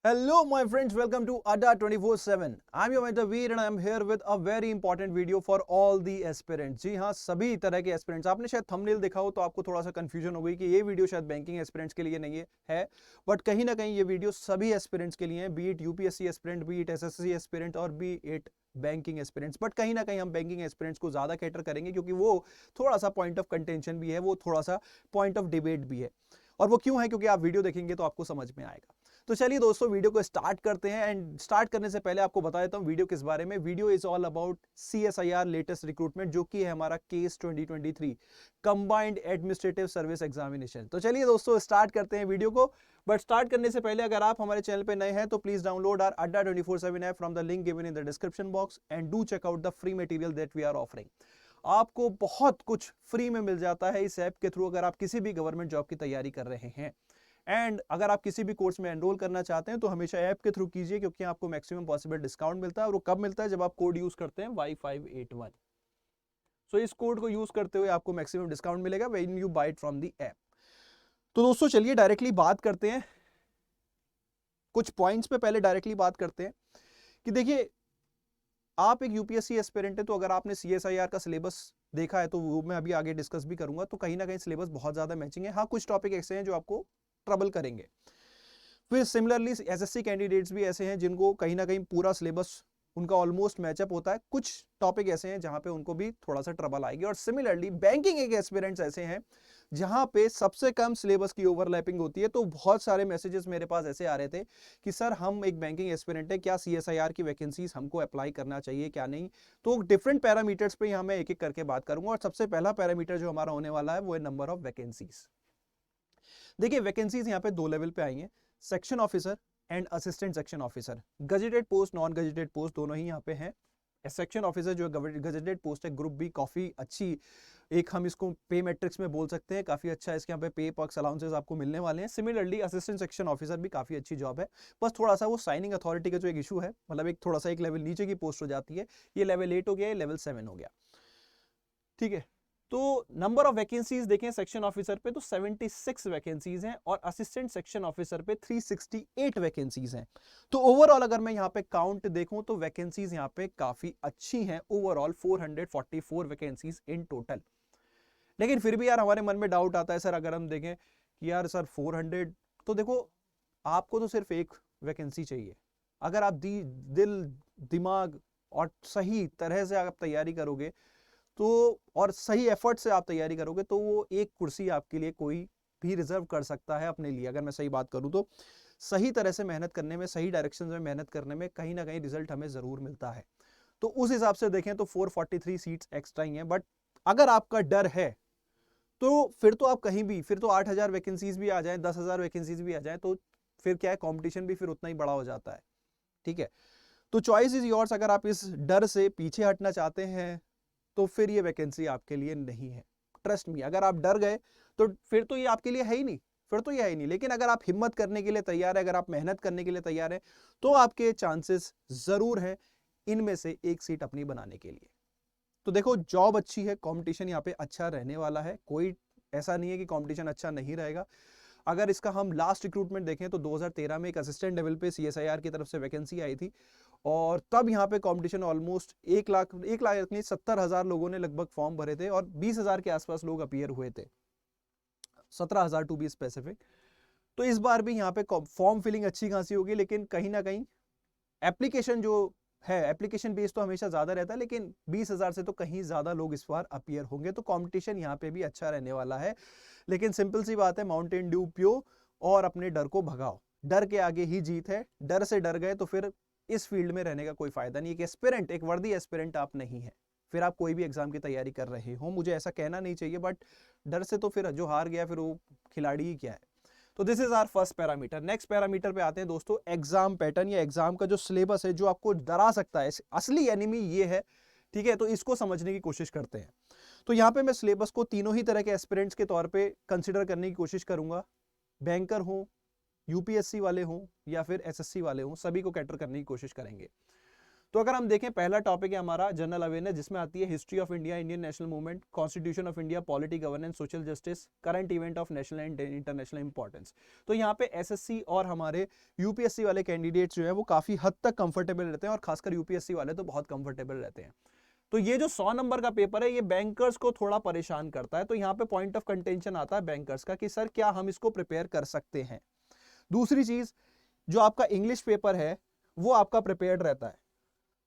Hello, my friends. Welcome to Adda 24/7. I'm your mentor Veer and I'm here with a very important video for all the aspirants. जी हाँ, सभी तरह के aspirants. आपने शायद thumbnail देखा हो तो आपको थोड़ा सा कंफ्यूजन हो गई कि ये वीडियो शायद बैंकिंग एस्पिरेंट्स के लिए नहीं है, बट कहीं ना कहीं ये वीडियो सभी एस्पिरेंट्स के लिए है, be it UPSC aspirant, be it SSC aspirant और be it banking aspirants. But कहीं ना कहीं हम बैंकिंग एस्पिरेंट्स को ज्यादा कैटर करेंगे क्योंकि वो थोड़ा सा पॉइंट ऑफ कंटेंशन भी है, वो थोड़ा सा पॉइंट ऑफ डिबेट भी है. और वो क्यों है? क्योंकि आप वीडियो देखेंगे तो आपको समझ में आएगा. तो चलिए दोस्तों, वीडियो को स्टार्ट करते हैं. एंड स्टार्ट करने से पहले आपको बता देता हूं वीडियो किस बारे में. Video is all about CSIR latest recruitment, जो कि है हमारा case 2023 combined administrative service examination. तो चलिए दोस्तों, स्टार्ट करते हैं वीडियो को. बट स्टार्ट करने से पहले अगर आप हमारे चैनल पे नए हैं तो please download our Adda 24/7 app from the link given in the description box and do check out the free material that we are offering. आपको बहुत कुछ फ्री में मिल जाता है इस ऐप के थ्रू अगर आप किसी भी गवर्नमेंट जॉब की तैयारी कर रहे हैं. एंड अगर आप किसी भी कोर्स में एनरोल करना चाहते हैं तो हमेशा ऐप के थ्रू कीजिए, क्योंकि आपको मैक्सिमम पॉसिबल डिस्काउंट मिलता है. और वो कब मिलता है? जब आप कोड यूज करते हैं Y581. सो इस कोड को यूज करते हुए आपको मैक्सिमम डिस्काउंट मिलेगा when you buy it from the app. तो दोस्तों चलिए डायरेक्टली बात करते हैं कुछ पॉइंट्स पे. पहले डायरेक्टली बात करते हैं कि देखिए, आप एक यूपीएससी एस्पिरेंट है, तो अगर आपने CSIR का सिलेबस देखा है तो वो मैं अभी आगे डिस्कस भी करूंगा. तो कहीं ना कहीं सिलेबस बहुत ज्यादा मैचिंग है. हाँ, कुछ टॉपिक ऐसे हैं जो आपको ट्रबल करेंगे. फिर सिमिलरली एसएससी कैंडिडेट्स भी ऐसे हैं जिनको कहीं ना कहीं पूरा सिलेबस उनका ऑलमोस्ट मैचअप होता है. कुछ टॉपिक ऐसे हैं जहां पे उनको भी थोड़ा सा ट्रबल आएगी. और सिमिलरली बैंकिंग एक एस्पिरेंट्स ऐसे हैं जहां पे सबसे कम सिलेबस की ओवरलैपिंग होती है. तो बहुत सारे मैसेजेस मेरे पास ऐसे आ रहे थे कि सर हम एक बैंकिंग एस्पिरेंट है, क्या CSIR की वैकेंसीज हमको अप्लाई करना चाहिए क्या नहीं. तो डिफरेंट पैरामीटर्स पे यहाँ मैं एक एक करके बात करूंगा. और सबसे पहला पैरामीटर जो हमारा होने वाला है वो है नंबर ऑफ वैकेंसीज. देखिए, वैकेंसीज यहाँ पे दो लेवल पे आई हैं, section officer and assistant section officer. Gazetted post, non gazetted post दोनों ही यहाँ पे हैं. सेक्शन ऑफिसर जो गजेटेड पोस्ट है, ग्रुप बी, काफी अच्छी एक हम इसको पे मैट्रिक्स में बोल सकते हैं. काफी अच्छा है, इसके यहाँ पे पे पर्क्स अलाउंसेस आपको मिलने वाले हैं. सिमिलरली असिस्टेंट सेक्शन ऑफिसर भी काफी अच्छी जॉब है. बस थोड़ा सा वो साइनिंग अथॉरिटी का जो एक इशू है, मतलब एक थोड़ा सा एक लेवल नीचे की पोस्ट हो जाती है. ये लेवल 8 हो गया, ये लेवल 7 हो गया. ठीक है. तो नंबर ऑफ वैकेंसीज देखें सेक्शन ऑफिसर पे तो 76 वैकेंसीज हैं और असिस्टेंट सेक्शन ऑफिसर पे 368 वैकेंसीज हैं. तो ओवरऑल अगर मैं यहाँ पे काउंट देखूं तो वैकेंसीज यहाँ पे काफी अच्छी हैं. Overall 444 vacancies in total. लेकिन फिर भी यार हमारे मन में डाउट आता है सर, अगर हम देखें कि यार सर 400, तो देखो आपको तो सिर्फ एक वैकेंसी चाहिए. अगर आप दिल दिमाग और सही तरह से आप तैयारी करोगे तो, और सही एफर्ट से आप तैयारी करोगे तो वो एक कुर्सी आपके लिए कोई भी रिजर्व कर सकता है अपने लिए. अगर मैं सही बात करूं तो सही तरह से मेहनत करने में, सही डायरेक्शन में मेहनत करने में कहीं ना कहीं रिजल्ट हमें जरूर मिलता है. तो उस हिसाब से देखें तो 443 सीट्स एक्स्ट्रा ही हैं. बट अगर आपका डर है तो फिर तो आप कहीं भी, फिर तो 8,000 वैकेंसीज भी आ जाए, 10,000 वैकेंसीज भी आ जाए, तो फिर क्या है, कॉम्पिटिशन भी फिर उतना ही बड़ा हो जाता है. ठीक है. तो चॉइस इज योर्स. अगर आप इस डर से पीछे हटना चाहते हैं तो फिर ये वैकेंसी आपके लिए नहीं है. ट्रस्ट मी, अगर आप डर गए तो फिर तो ये आपके लिए है ही नहीं, फिर तो ये है ही नहीं. लेकिन अगर आप हिम्मत करने के लिए तैयार है, अगर आप मेहनत करने के लिए तैयार है, तो आपके चांसेस जरूर हैं इनमें से एक सीट अपनी बनाने के लिए. तो देखो, जॉब अच्छी है, कंपटीशन यहाँ पे अच्छा रहने वाला है. कोई ऐसा नहीं है कि कंपटीशन अच्छा नहीं रहेगा. अगर इसका हम लास्ट रिक्रूटमेंट देखें तो 2013 में एक असिस्टेंट लेवल पे CSIR की तरफ से वैकेंसी आई थी. और तब यहाँ पे कंपटीशन ऑलमोस्ट 1 लाख नहीं, 70,000 लोगों ने लगभग फॉर्म भरे थे और 20,000 के आसपास लोग अपीयर हुए थे, 17,000 टू बी स्पेसिफिक. तो इस बार भी यहाँ पे फॉर्म फिलिंग अच्छी खासी होगी, लेकिन कहीं ना कहीं एप्लीकेशन जो है, एप्लीकेशन बेस तो हमेशा ज्यादा रहता है, लेकिन 20,000 से तो कहीं ज्यादा लोग इस बार अपीयर होंगे. तो कंपटीशन यहाँ पे भी अच्छा रहने वाला है. लेकिन सिंपल सी बात है, माउंटेन ड्यू पियो और अपने डर को भगाओ. डर के आगे ही जीत है. डर से डर गए तो फिर इस फील्ड में रहने का कोई फायदा नहीं. एक एस्पिरेंट, एक वर्दी एस्पिरेंट आप नहीं है, फिर आप कोई भी एग्जाम की तैयारी कर रहे हो, मुझे ऐसा कहना नहीं चाहिए, बट डर से तो फिर जो हार गया फिर वो खिलाड़ी ही क्या है. तो this is our first parameter. Next parameter पे आते हैं दोस्तों, एग्जाम पैटर्न या एग्जाम का जो सिलेबस है, जो आपको डरा सकता है. असली एनिमी ये है. ठीक है, तो इसको समझने की कोशिश करते हैं. तो यहाँ पे मैं सिलेबस को तीनों ही तरह के एस्पिरेंट्स के तौर पे कंसिडर करने की कोशिश करूंगा. बैंकर हो, यूपीएससी वाले हों या फिर एसएससी वाले हों, सभी को कैटर करने की कोशिश करेंगे. तो अगर हम देखें, पहला टॉपिक है हमारा जनरल अवेयरनेस, जिसमें आती है history of India, Indian national movement, constitution of India, polity, governance, social justice, current event of national and international importance. तो यहाँ पे एसएससी और हमारे यूपीएससी वाले कैंडिडेट्स जो है वो काफी हद तक कंफर्टेबल रहते हैं, और खासकर यूपीएससी वाले तो बहुत कंफर्टेबल रहते हैं। तो ये जो 100 नंबर का पेपर है, ये बैंकर्स को थोड़ा परेशान करता है। तो यहाँ पे पॉइंट ऑफ कंटेंशन आता है बैंकर्स का कि सर क्या हम इसको प्रिपेयर कर सकते हैं। दूसरी चीज, जो आपका इंग्लिश पेपर है वो आपका प्रिपेयर्ड रहता है।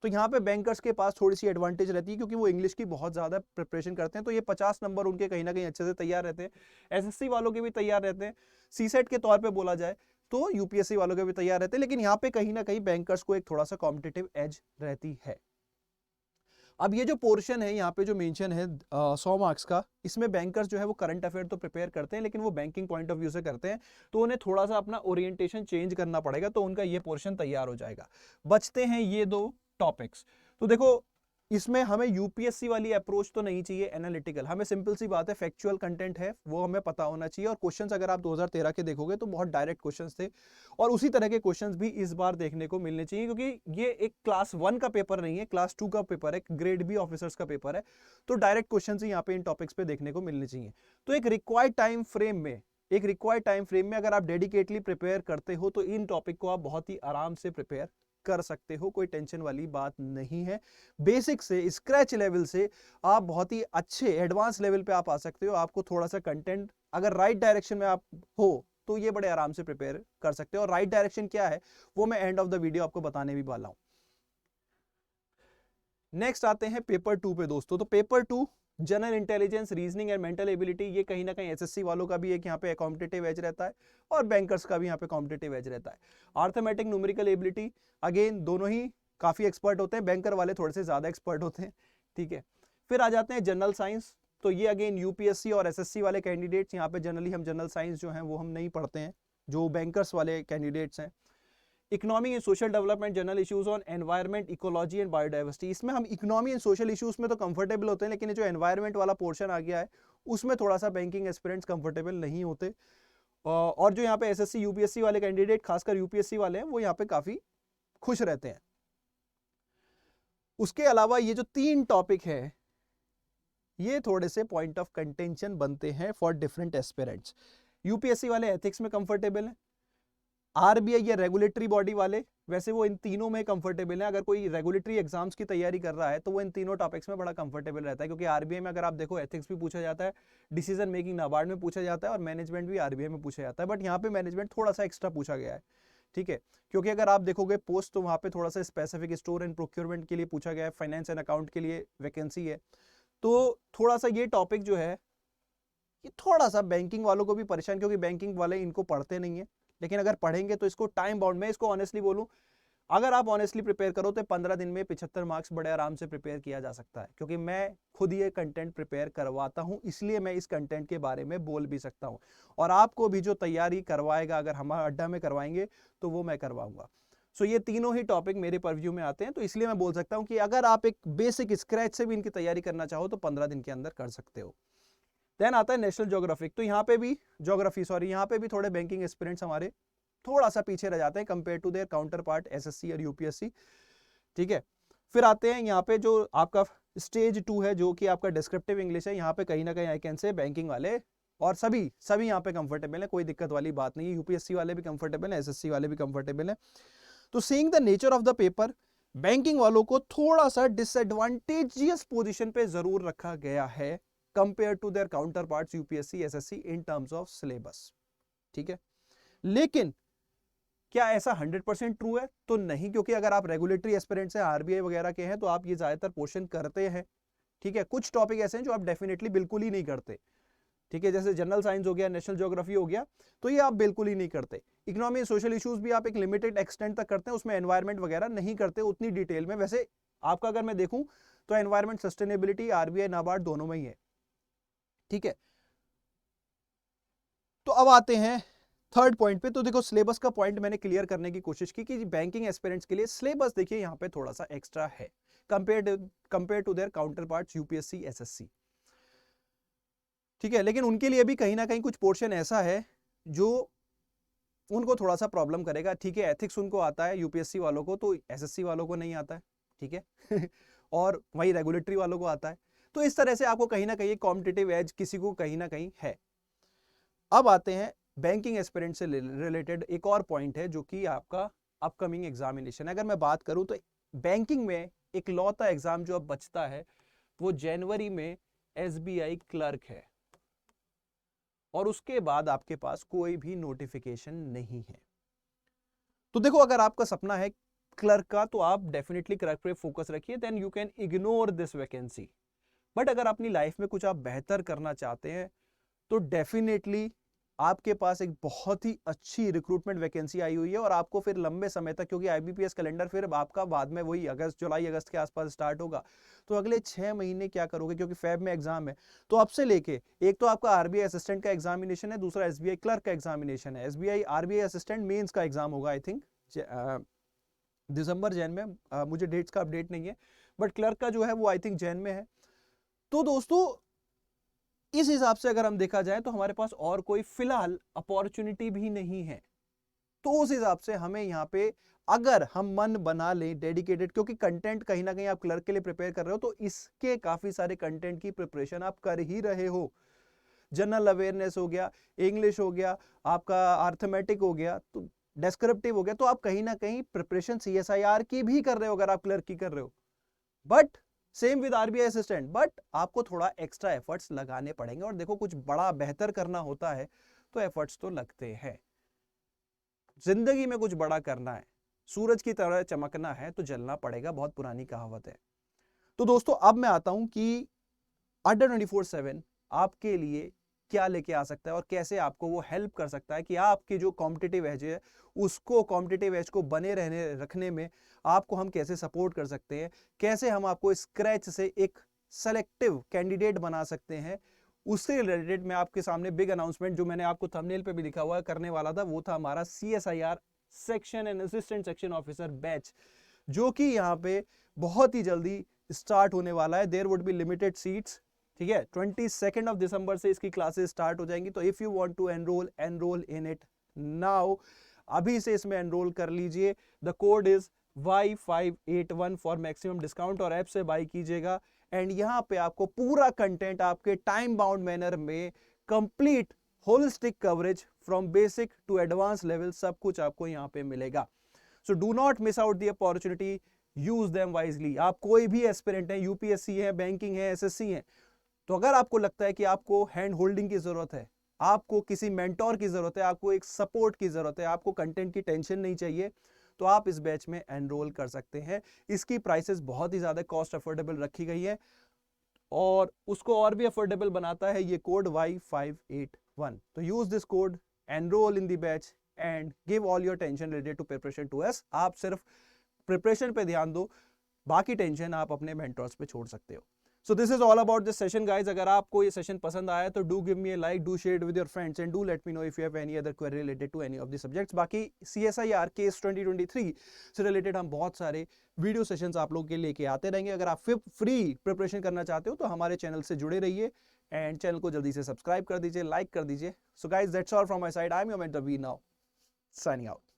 तो यहाँ पे बैंकर्स के पास थोड़ी सी एडवांटेज रहती है, क्योंकि वो इंग्लिश की बहुत ज्यादा प्रिपरेशन करते हैं। तो ये 50 नंबर उनके कहीं ना कहीं अच्छे से तैयार रहते हैं। एसएससी वालों के भी तैयार रहते हैं, सीसेट के तौर पे बोला जाए तो यूपीएससी वालों के भी तैयार रहते हैं। लेकिन यहाँ पे कहीं ना कहीं बैंकर्स को एक थोड़ा सा कॉम्पिटिटिव एज रहती है। अब ये जो पोर्शन है यहाँ पे जो मेंशन है 100 मार्क्स का, इसमें बैंकर्स जो है वो करंट अफेयर तो प्रिपेयर करते हैं, लेकिन वो बैंकिंग पॉइंट ऑफ व्यू से करते हैं। तो उन्हें थोड़ा सा अपना ओरिएंटेशन चेंज करना पड़ेगा, तो उनका ये पोर्शन तैयार हो जाएगा। बचते हैं ये दो टॉपिक्स। तो देखो, इसमें हमें यूपीएससी वाली अप्रोच तो नहीं चाहिए एनालिटिकल, हमें सिंपल सी बात है, फैक्चुअल कंटेंट है वो हमें पता होना चाहिए। और क्वेश्चंस अगर आप 2013 के देखोगे तो बहुत डायरेक्ट क्वेश्चंस थे, और उसी तरह के क्वेश्चंस भी इस बार देखने को मिलने चाहिए, क्योंकि ये एक क्लास 1 का पेपर नहीं है, क्लास 2 का पेपर है, ग्रेड बी ऑफिसर्स का पेपर है। तो डायरेक्ट क्वेश्चंस ही यहाँ पे इन टॉपिक्स पे देखने को मिलने चाहिए। तो एक रिक्वायर्ड टाइम फ्रेम में अगर आप डेडिकेटली प्रिपेयर करते हो तो इन टॉपिक को आप बहुत ही आराम से प्रिपेयर कर सकते हो, कोई टेंशन वाली बात नहीं है। बेसिक से, स्क्रैच लेवल से आप बहुत ही अच्छे एडवांस लेवल पे आप आ सकते हो। आपको थोड़ा सा कंटेंट अगर राइट डायरेक्शन में आप हो तो ये बड़े आराम से प्रिपेयर कर सकते हो। और राइट डायरेक्शन क्या है वो मैं एंड ऑफ द वीडियो आपको बताने भी वाला हूं। नेक्स्ट आते हैं पेपर 2 पे दोस्तों। तो paper 2 general intelligence, reasoning and mental ability, ये कहीं ना कहीं एसएससी वालों का भी एक यहाँ पे कॉम्पिटिटिव एज रहता है, और बैंकर्स का भी यहाँ पे कॉम्पिटिटिव एज रहता है। अर्थमेटिक, न्यूमेरिकल एबिलिटी, अगेन दोनों ही काफी एक्सपर्ट होते हैं, बैंकर वाले थोड़े से ज्यादा एक्सपर्ट होते हैं, ठीक है। फिर आ जाते हैं जनरल साइंस। तो ये अगेन यूपीएससी और एसएससी वाले कैंडिडेट्स, यहाँ पे जनरली हम जनरल साइंस जो है वो हम नहीं पढ़ते हैं, जो बैंकर्स वाले कैंडिडेट्स हैं। Economy and social development, general issues on environment, ecology and biodiversity. इसमें हम इकोनॉमी एंड सोशल इश्यूज में तो कंफर्टेबल होते हैं, लेकिन ये जो एनवायरनमेंट वाला पोर्शन आ गया है उसमें थोड़ा सा बैंकिंग एस्पिरेंट्स कंफर्टेबल नहीं होते। और जो यहाँ पे एसएससी यूपीएससी वाले कैंडिडेट, खासकर यूपीएससी वाले हैं, वो यहाँ पे काफी खुश रहते हैं। उसके अलावा ये जो 3 टॉपिक है ये थोड़े से पॉइंट ऑफ कंटेंशन बनते हैं फॉर डिफरेंट एस्पिरेंट्स। यूपीएससी वाले एथिक्स में कंफर्टेबल हैं, आरबीआई या रेगुलेटरी बॉडी वाले वैसे वो इन तीनों में कंफर्टेबल है। अगर कोई रेगुलेटरी एग्जाम्स की तैयारी कर रहा है तो वो इन तीनों टॉपिक्स में बड़ा कंफर्टेबल रहता है, क्योंकि आरबीआई में अगर आप देखो एथिक्स भी पूछा जाता है, डिसीजन मेकिंग नाबार्ड में पूछा जाता है, और मैनेजमेंट भी आरबीआई में पूछा जाता है। बट यहाँ पे मैनेजमेंट थोड़ा सा एक्स्ट्रा पूछा गया है, ठीक है, क्योंकि अगर आप देखोगे पोस्ट तो वहाँ पे थोड़ा सा स्पेसिफिक स्टोर एंड प्रोक्योरमेंट के लिए पूछा गया है, फाइनेंस एंड अकाउंट के लिए वैकेंसी है। तो थोड़ा सा ये टॉपिक जो है ये थोड़ा सा बैंकिंग वालों को भी परेशान, क्योंकि बैंकिंग वाले इनको पढ़ते नहीं है, लेकिन अगर पढ़ेंगे तो इसको टाइम बाउंड में, इसको ऑनेस्टली बोलूं, अगर आप ऑनेस्टली प्रिपेयर करो तो 15 दिन में 75 मार्क्स बड़े आराम से प्रिपेयर किया जा सकता है, क्योंकि मैं खुद ये कंटेंट प्रिपेयर करवाता हूं, इसलिए मैं इस कंटेंट के बारे में बोल भी सकता हूं। और आपको भी जो तैयारी करवाएगा, अगर हमारे अड्डा में करवाएंगे तो वो मैं करवाऊंगा। सो ये तीनों ही टॉपिक मेरे परव्यू में आते हैं, तो इसलिए मैं बोल सकता हूं कि अगर आप एक बेसिक स्क्रैच से भी इनकी तैयारी करना चाहो तो 15 दिन के अंदर कर सकते हो। देन आता है नेशनल ज्योग्राफिक। तो यहाँ पे भी यहाँ पे भी थोड़े बैंकिंग एस्पिरेंट्स हमारे थोड़ा सा पीछे रह जाते हैं compare to their counterpart SSC और यूपीएससी, ठीक है। फिर आते हैं यहाँ पे जो आपका स्टेज 2 है, जो कि आपका डिस्क्रिप्टिव इंग्लिश है। यहाँ पे कहीं ना कहीं आई कैन से बैंकिंग वाले और सभी यहाँ पे कंफर्टेबल है, कोई दिक्कत वाली बात नहीं है। यूपीएससी वाले भी कंफर्टेबल है, एसएससी वाले भी कंफर्टेबल है। तो seeing the nature of the paper, banking वालों को थोड़ा सा डिसएडवांटेजियस पोजीशन पे जरूर रखा गया है compare to their counterparts UPSC SSC in terms of syllabus, ठीक है। लेकिन क्या ऐसा 100% ट्रू है? तो नहीं, क्योंकि अगर आप रेगुलेटरी एस्पिरेंट्स हैं, आरबीआई वगैरह के हैं, तो आप ये ज्यादातर पोर्शन करते हैं, ठीक है। कुछ टॉपिक ऐसे हैं जो आप डेफिनेटली बिल्कुल ही नहीं करते, ठीक है, जैसे जनरल साइंस हो गया, नेशनल ज्योग्राफी हो गया, तो ये आप बिल्कुल ही नहीं करते। इकोनॉमी सोशल इश्यूज भी आप एक लिमिटेड एक्सटेंट तक करते हैं, उसमें एनवायरमेंट वगैरह नहीं करते उतनी डिटेल में। वैसे आपका अगर मैं देखूं तो एनवायरमेंट सस्टेनेबिलिटी आरबीआई नाबार्ड दोनों में ही है, ठीक है। तो अब आते हैं थर्ड पॉइंट पे। तो देखो सिलेबस का पॉइंट मैंने क्लियर करने की कोशिश की कि बैंकिंग एस्पिरेंट्स के लिए सिलेबस देखिए यहाँ पे थोड़ा सा एक्स्ट्रा है compare to their counterparts UPSC SSC, ठीक है। लेकिन उनके लिए भी कहीं ना कहीं कुछ पोर्शन ऐसा है जो उनको थोड़ा सा प्रॉब्लम करेगा, ठीक है। एथिक्स उनको आता है यूपीएससी वालों को, तो एसएससी वालों को नहीं आता है, ठीक है और वही रेगुलेटरी वालों को आता है। तो इस तरह से आपको कहीं ना कहीं कॉम्पिटिटिव एज किसी को कहीं ना कहीं है। अब आते हैं बैंकिंग एस्पिरेंट से रिलेटेड एक और पॉइंट है जो कि आपका अपकमिंग एग्जामिनेशन है। अगर मैं बात करूं तो बैंकिंग में एक लौता एग्जाम जो अब बचता है वो जनवरी में एसबीआई क्लर्क है, और उसके बाद आपके पास कोई भी नोटिफिकेशन नहीं है। तो देखो, अगर आपका सपना है क्लर्क का तो आप डेफिनेटली क्लर्क पे फोकस रखिए, then you can ignore this vacancy. But अगर अपनी लाइफ में कुछ आप बेहतर करना चाहते हैं तो डेफिनेटली आपके पास एक बहुत ही अच्छी रिक्रूटमेंट वैकेंसी आई हुई है, और आपको फिर लंबे समय तक, क्योंकि आईबीपीएस कैलेंडर फिर आपका बाद में वही जुलाई अगस्त के आसपास स्टार्ट होगा, तो अगले 6 महीने क्या करोगे, क्योंकि फेब में एग्जाम है। तो अब से लेके एक तो आपका आरबीआई असिस्टेंट का एग्जामिनेशन है, दूसरा एसबीआई क्लर्क का एग्जामिनेशन है। एसबीआई आरबीआई असिस्टेंट मेंस का एग्जाम होगा आई थिंक दिसंबर जैन में, मुझे डेट्स का अपडेट नहीं है, बट क्लर्क का जो है वो आई थिंक जैन में है। तो दोस्तों इस हिसाब से अगर हम देखा जाए तो हमारे पास और कोई फिलहाल अपॉर्चुनिटी भी नहीं है। तो उस हिसाब से हमें यहाँ पे अगर हम मन बना लें डेडिकेटेड, क्योंकि कंटेंट कहीं ना कहीं आप क्लर्क के लिए प्रिपेयर कर रहे हो तो इसके काफी सारे कंटेंट की प्रिपरेशन आप कर ही रहे हो। जनरल अवेयरनेस हो गया, इंग्लिश हो गया, आपका अर्थमेटिक हो गया, तो डेस्क्रिप्टिव हो गया, तो आप कहीं ना कहीं प्रिपरेशन सीएसआईआर की भी कर रहे हो अगर आप क्लर्क की कर रहे हो। But same with RBI assistant, but आपको थोड़ा एक्स्ट्रा एफर्ट्स लगाने पड़ेंगे। और देखो, कुछ बड़ा बेहतर करना होता है तो एफर्ट्स तो लगते हैं। जिंदगी में कुछ बड़ा करना है, सूरज की तरह चमकना है तो जलना पड़ेगा, बहुत पुरानी कहावत है। तो दोस्तों अब मैं आता हूं कि अड्डा 24/7 आपके लिए क्या लेके आ सकता है और कैसे आपको वो हेल्प कर सकता है कि आपकी जो कॉम्पिटिटिव एज है उसको, कॉम्पिटिटिव एज को बने रहने रखने में आपको हम कैसे सपोर्ट कर सकते हैं, कैसे हम आपको स्क्रैच से एक सेलेक्टिव कैंडिडेट बना सकते हैं। उससे रिलेटेड मैं आपके सामने बिग अनाउंसमेंट, जो मैंने आपको थंबनेल पे भी लिखा हुआ है, करने वाला था, वो था हमारा CSIR section and assistant section officer batch, जो कि यहाँ पे बहुत ही जल्दी स्टार्ट होने वाला है। There would be limited seats, ठीक है। 22 दिसंबर से इसकी क्लासेस स्टार्ट हो जाएंगी। तो if you want to enrol in it now, अभी से इसमें एनरोल कर लीजिए। The code is Y581 for maximum discount, और ऐप से बाई कीजिएगा। एंड यहाँ पे आपको पूरा कंटेंट आपके टाइम बाउंड मैनर में complete holistic coverage from basic to advance level, सब कुछ आपको यहाँ पे मिलेगा। So do not miss out the opportunity, use them wisely. आप कोई भी एस्पिरेंट है, यूपीएससी है, बैंकिंग है, एसएससी है, तो अगर आपको लगता है कि आपको हैंड होल्डिंग की जरूरत है, आपको किसी मेंटोर की जरूरत है, आपको एक सपोर्ट की जरूरत है, आपको कंटेंट की टेंशन नहीं चाहिए, तो आप इस बैच में एनरोल कर सकते हैं। इसकी प्राइसेस बहुत ही ज्यादा कॉस्ट अफोर्डेबल रखी गई है, और उसको और भी अफोर्डेबल बनाता है ये कोड Y581। तो use this code, enrol in the batch and give all your tension related to preparation to us. आप सिर्फ प्रिपरेशन पे ध्यान दो, बाकी टेंशन आप अपने मेंटर्स पे छोड़ सकते हो। So this is all about this session guys। अगर आपको ये सेशन पसंद आया तो do give me a like, do share it with your friends and do let me know if you have any other query related to any of the subjects। बाकी CSIR case 2023 से related हम बहुत सारे video sessions आप लोगों के लेके आते रहेंगे। अगर आप फ्री प्रिपरेशन करना चाहते हो तो हमारे चैनल से जुड़े रहिए, एंड चैनल को जल्दी से सब्सक्राइब कर दीजिए, लाइक कर दीजिए। So guys, that's all from my side। I'm your mentor V now, signing out।